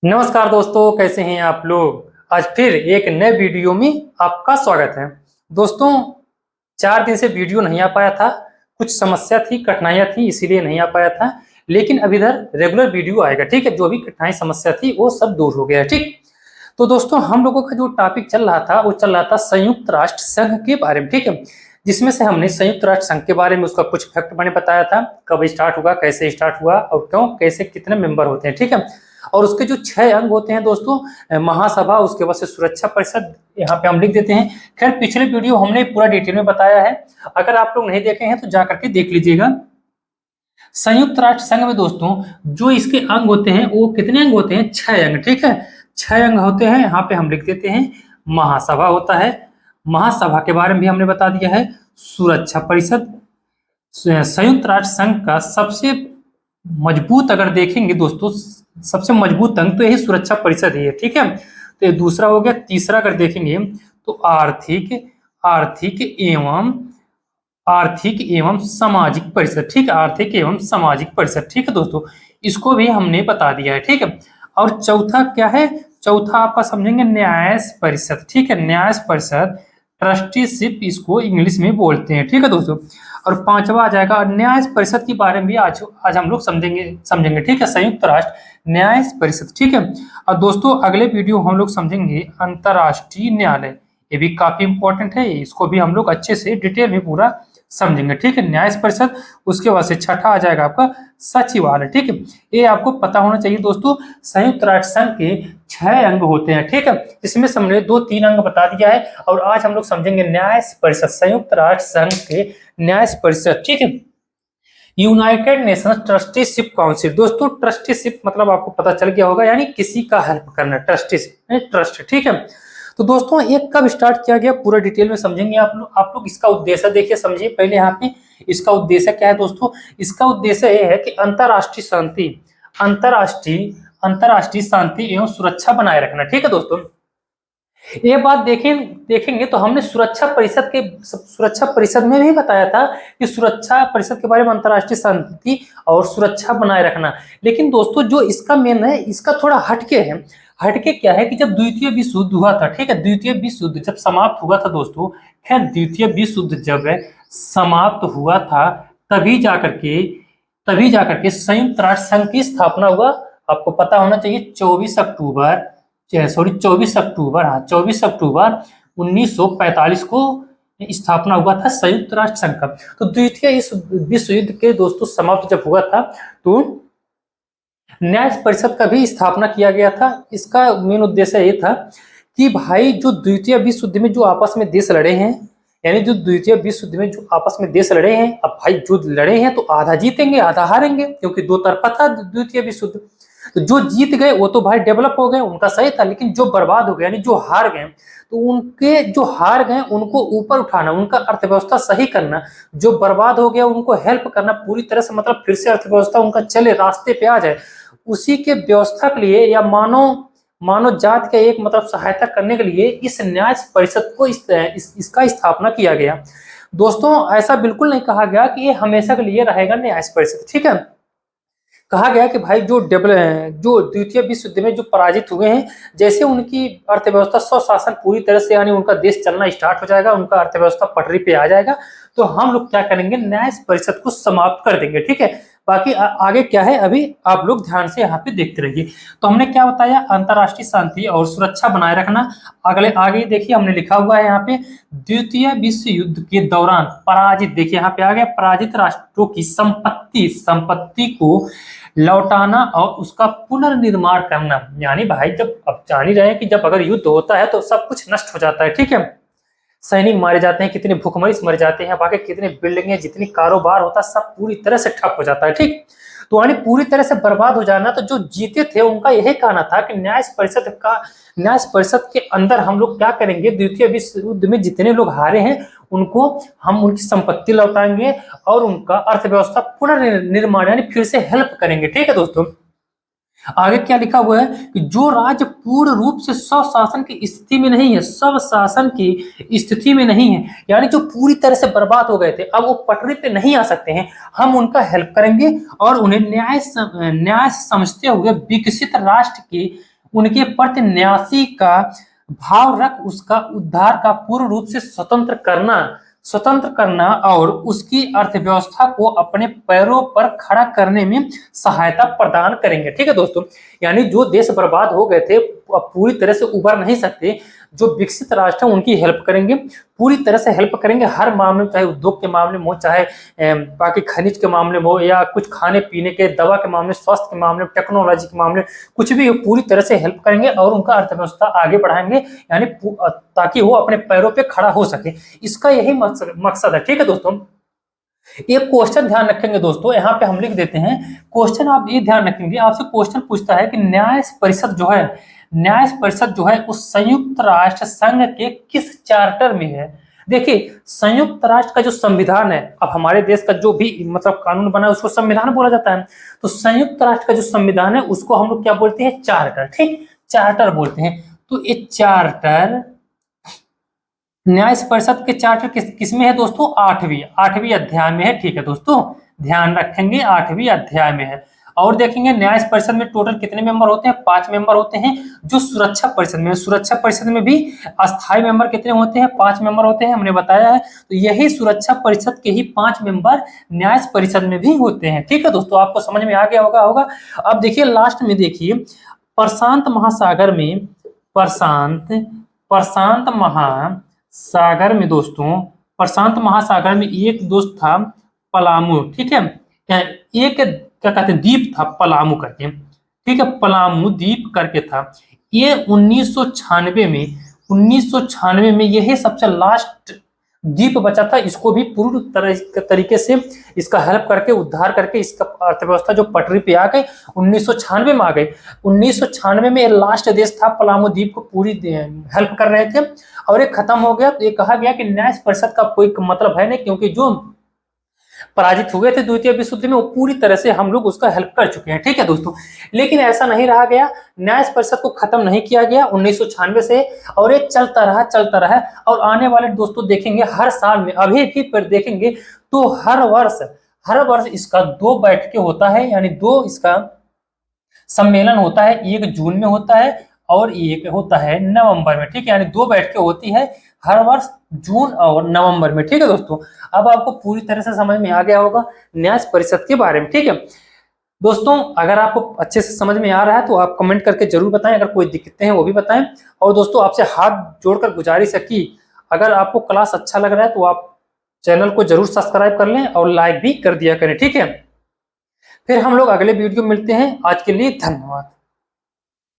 नमस्कार दोस्तों, कैसे हैं आप लोग। आज फिर एक नए वीडियो में आपका स्वागत है। दोस्तों, 4 दिन से वीडियो नहीं आ पाया था। कुछ समस्या थी, कठिनाइयां थी, इसीलिए नहीं आ पाया था। लेकिन अब इधर रेगुलर वीडियो आएगा। ठीक है, जो भी कठिनाई समस्या थी वो सब दूर हो गया है। ठीक, तो दोस्तों हम लोगों का जो टॉपिक चल रहा था वो चल रहा था संयुक्त राष्ट्र संघ के बारे में। ठीक है, जिसमें से हमने संयुक्त राष्ट्र संघ के बारे में उसका कुछ फैक्ट मैंने बताया था, कब स्टार्ट हुआ, कैसे स्टार्ट हुआ और क्यों, कैसे, कितने मेंबर होते हैं। ठीक है, और उसके जो 6 अंग होते हैं दोस्तों, महासभा, उसके बाद से सुरक्षा परिषद, यहाँ पे हम लिख देते हैं। खैर, पिछले वीडियो हमने पूरा डिटेल में बताया है, अगर आप लोग नहीं देखे हैं तो जा करके देख लीजिएगा। संयुक्त राष्ट्र संघ में दोस्तों जो इसके अंग होते हैं वो कितने अंग होते हैं? 6 अंग। ठीक है, 6 अंग होते हैं। यहाँ पे हम लिख देते हैं महासभा होता है, महासभा के बारे में भी हमने बता दिया है। सुरक्षा परिषद, संयुक्त राष्ट्र संघ का सबसे मजबूत अगर देखेंगे दोस्तों, सबसे मजबूत अंग तो यही सुरक्षा परिषद ही है। ठीक है, तो ये दूसरा हो गया। तीसरा अगर देखेंगे तो आर्थिक एवं सामाजिक परिषद। ठीक है, आर्थिक एवं सामाजिक परिषद। ठीक है दोस्तों, इसको भी हमने बता दिया है। ठीक है, और चौथा क्या है? चौथा आपका समझेंगे न्यास परिषद। ठीक है, न्यास परिषद, ट्रस्टीशिप इसको इंग्लिश में बोलते हैं। ठीक है दोस्तों, और पांचवा आ जाएगा न्याय परिषद के बारे में भी आज हम लोग समझेंगे। ठीक है, संयुक्त राष्ट्र न्याय परिषद। ठीक है, और दोस्तों अगले वीडियो हम लोग समझेंगे अंतर्राष्ट्रीय न्यायालय। ये भी काफी इंपॉर्टेंट है, इसको भी हम लोग अच्छे से डिटेल में पूरा समझेंगे। ठीक है, न्याय परिषद, उसके बाद से छठा आ जाएगा आपका सचिवालय। ठीक है, ये आपको पता होना चाहिए दोस्तों। संयुक्त राष्ट्र संघ के 6 अंग होते हैं। ठीक है, इसमें हमने 2-3 अंग बता दिया है, और आज हम लोग समझेंगे न्याय परिषद, संयुक्त राष्ट्र संघ के न्याय परिषद। ठीक है, यूनाइटेड नेशंस ट्रस्टीशिप काउंसिल। दोस्तों ट्रस्टीशिप मतलब आपको पता चल गया होगा, यानी किसी का हेल्प करना, ट्रस्टीशिप, ट्रस्ट। ठीक है, तो दोस्तों ये कब स्टार्ट किया गया पूरा डिटेल में समझेंगे आप लोग इसका उद्देश्य देखिए, समझिए पहले यहाँ पे। इसका उद्देश्य क्या है दोस्तों? इसका उद्देश्य ये है कि अंतर्राष्ट्रीय शांति एवं सुरक्षा बनाए रखना। ठीक है दोस्तों, ये बात देखेंगे तो हमने सुरक्षा परिषद में भी बताया था कि सुरक्षा परिषद के बारे में अंतर्राष्ट्रीय शांति और सुरक्षा बनाए रखना। लेकिन दोस्तों जो इसका मेन है, इसका थोड़ा हटके है। हटके क्या है कि जब द्वितीय विश्व युद्ध हुआ था, ठीक है, द्वितीय विश्व युद्ध जब समाप्त हुआ था दोस्तों, खैर द्वितीय विश्व युद्ध जब समाप्त हुआ था तभी जाकर के संयुक्त राष्ट्र संघ की स्थापना हुआ। आपको पता होना चाहिए 24 अक्टूबर 1945 को स्थापना हुआ था संयुक्त राष्ट्र संघ का। तो द्वितीय विश्व युद्ध के दोस्तों समाप्त जब हुआ था तो न्याय परिषद का भी स्थापना किया गया था। इसका मेन उद्देश्य ये था कि भाई जो द्वितीय विश्व युद्ध में जो आपस में देश लड़े हैं, यानी जो द्वितीय विश्व युद्ध में जो आपस में देश लड़े हैं, अब भाई जो लड़े हैं तो आधा जीतेंगे आधा हारेंगे, क्योंकि दो तरफा था द्वितीय विश्व युद्ध। तो जो जीत गए वो तो भाई डेवलप हो गए, उनका सही था, लेकिन जो बर्बाद हो गए यानी जो हार गए, तो उनके जो हार गए उनको ऊपर उठाना, उनका अर्थव्यवस्था सही करना, जो बर्बाद हो गया उनको हेल्प करना पूरी तरह से, मतलब फिर से अर्थव्यवस्था उनका चले, रास्ते पे आ जाए, उसी के व्यवस्था के लिए या मानव जात के एक मतलब सहायता करने के लिए इस न्याय परिषद को इसका स्थापना किया गया। दोस्तों ऐसा बिल्कुल नहीं कहा गया कि ये हमेशा के लिए रहेगा न्याय परिषद। ठीक है, कहा गया कि भाई जो द्वितीय विश्व युद्ध में जो पराजित हुए हैं, जैसे उनकी अर्थव्यवस्था स्वशासन पूरी तरह से, यानी उनका देश चलना स्टार्ट हो जाएगा, उनका अर्थव्यवस्था पटरी पे आ जाएगा, तो हम लोग क्या करेंगे, न्याय परिषद को समाप्त कर देंगे। ठीक है, बाकी आगे क्या है अभी आप लोग ध्यान से यहाँ पे देखते रहिए। तो हमने क्या बताया, अंतर्राष्ट्रीय शांति और सुरक्षा बनाए रखना। आगे देखिए हमने लिखा हुआ है यहाँ पे, द्वितीय विश्व युद्ध के दौरान पराजित, देखिए यहाँ पे आ गया, पराजित राष्ट्रों की संपत्ति को लौटाना और उसका पुनर्निर्माण करना। यानी भाई जब अब जान ही रहे हैं कि जब अगर युद्ध होता है तो सब कुछ नष्ट हो जाता है। ठीक है, सैनिक मारे जाते हैं, कितने भूखमरीज मर जाते हैं, बाकी कितने बिल्डिंगें, जितनी कारोबार होता है सब पूरी तरह से ठप हो जाता है। ठीक, तो यानी पूरी तरह से बर्बाद हो जाना। तो जो जीते थे उनका यही कहना था कि न्याय परिषद के अंदर हम लोग क्या करेंगे, द्वितीय विश्व युद्ध में जितने लोग हारे हैं उनको हम उनकी संपत्ति लौटाएंगे और उनका अर्थव्यवस्था पुनर्निर्माण यानी फिर से हेल्प करेंगे। ठीक है दोस्तों, आगे क्या लिखा हुआ है कि जो राज्य पूर्ण रूप से स्वशासन की स्थिति में नहीं है, स्वशासन की स्थिति में नहीं है, यानी जो पूरी तरह से बर्बाद हो गए थे, अब वो पटरी पे नहीं आ सकते हैं, हम उनका हेल्प करेंगे और उन्हें न्याय समझते हुए विकसित राष्ट्र की उनके प्रति न्यासी का भाव रख उसका उद्धार का पूर्ण रूप से स्वतंत्र करना और उसकी अर्थव्यवस्था को अपने पैरों पर खड़ा करने में सहायता प्रदान करेंगे। ठीक है दोस्तों, यानी जो देश बर्बाद हो गए थे अब पूरी तरह से उबर नहीं सकते, जो विकसित राष्ट्र हैं उनकी हेल्प करेंगे, पूरी तरह से हेल्प करेंगे हर मामले में, चाहे उद्योग के मामले में हो, चाहे बाकी खनिज के मामले में हो, या कुछ खाने पीने के, दवा के मामले, स्वास्थ्य के मामले, टेक्नोलॉजी के मामले, कुछ भी हो पूरी तरह से हेल्प करेंगे और उनका अर्थव्यवस्था आगे बढ़ाएंगे, यानी ताकि वो अपने पैरों पे खड़ा हो सके। इसका यही मकसद है। ठीक है दोस्तों, एक क्वेश्चन ध्यान रखेंगे दोस्तों, यहाँ पे हम लिख देते हैं क्वेश्चन, आप ये ध्यान रखेंगे, आपसे क्वेश्चन पूछता है कि न्याय परिषद जो है उस संयुक्त राष्ट्र संघ के किस चार्टर में है। देखिए, संयुक्त राष्ट्र का जो संविधान है, अब हमारे देश का जो भी मतलब कानून बना है उसको संविधान बोला जाता है, तो संयुक्त राष्ट्र का जो संविधान है उसको हम लोग क्या बोलते हैं, चार्टर। ठीक, चार्टर बोलते हैं। तो ये चार्टर न्याय परिषद के चार्टर किसमें है दोस्तों, आठवीं अध्याय में है। ठीक है दोस्तों, ध्यान रखेंगे 8वीं अध्याय में है। और देखेंगे न्याय परिषद में टोटल कितने मेंबर होते हैं, 5 मेंबर होते हैं। जो सुरक्षा परिषद में भी अस्थायी मेंबर कितने होते हैं, 5 मेंबर होते हैं, हमने बताया है। तो यही सुरक्षा परिषद के ही 5 मेंबर न्याय परिषद में भी होते हैं। ठीक है दोस्तों, आपको समझ में आ गया होगा। अब देखिए लास्ट में, देखिए प्रशांत महासागर में दोस्तों, प्रशांत महासागर में एक दोस्त था पलामू। ठीक है, एक क्या कहते हैं, द्वीप था पलामू करके। ठीक है, पलामू द्वीप करके था। ये 1996 में यही सबसे लास्ट द्वीप बचा था। इसको भी पूरी तरीके से इसका हेल्प करके, उद्धार करके, इसका अर्थव्यवस्था जो पटरी पे आ गई 1996 में आ गई। 1996 में लास्ट देश था पलामू द्वीप को पूरी हेल्प कर रहे थे, और ये खत्म हो गया। तो ये कहा गया कि न्याय परिषद का कोई मतलब है नहीं, क्योंकि जो पराजित हुए थे द्वितीय विश्व युद्ध में वो पूरी तरह से हम लोग उसका हेल्प कर चुके हैं। ठीक है दोस्तों, लेकिन ऐसा नहीं रहा गया, न्याय परिषद को खत्म नहीं किया गया 1996 से, और ये चलता रहा। और आने वाले दोस्तों देखेंगे हर साल में, अभी भी पर देखेंगे तो हर वर्ष इसका 2 बैठकें होता है, यानी 2 इसका सम्मेलन होता है। एक जून में होता है और एक होता है नवंबर में। ठीक है, यानी 2 बैठकें होती है हर वर्ष, जून और नवंबर में। ठीक है दोस्तों, अब आपको पूरी तरह से समझ में आ गया होगा न्याय परिषद के बारे में। ठीक है दोस्तों, अगर आपको अच्छे से समझ में आ रहा है तो आप कमेंट करके जरूर बताएं, अगर कोई दिक्कतें हैं वो भी बताएं। और दोस्तों, आपसे हाथ जोड़कर गुजारिश है कि अगर आपको क्लास अच्छा लग रहा है तो आप चैनल को जरूर सब्सक्राइब कर लें और लाइक भी कर दिया करें। ठीक है, फिर हम लोग अगले वीडियो मिलते हैं। आज के लिए धन्यवाद।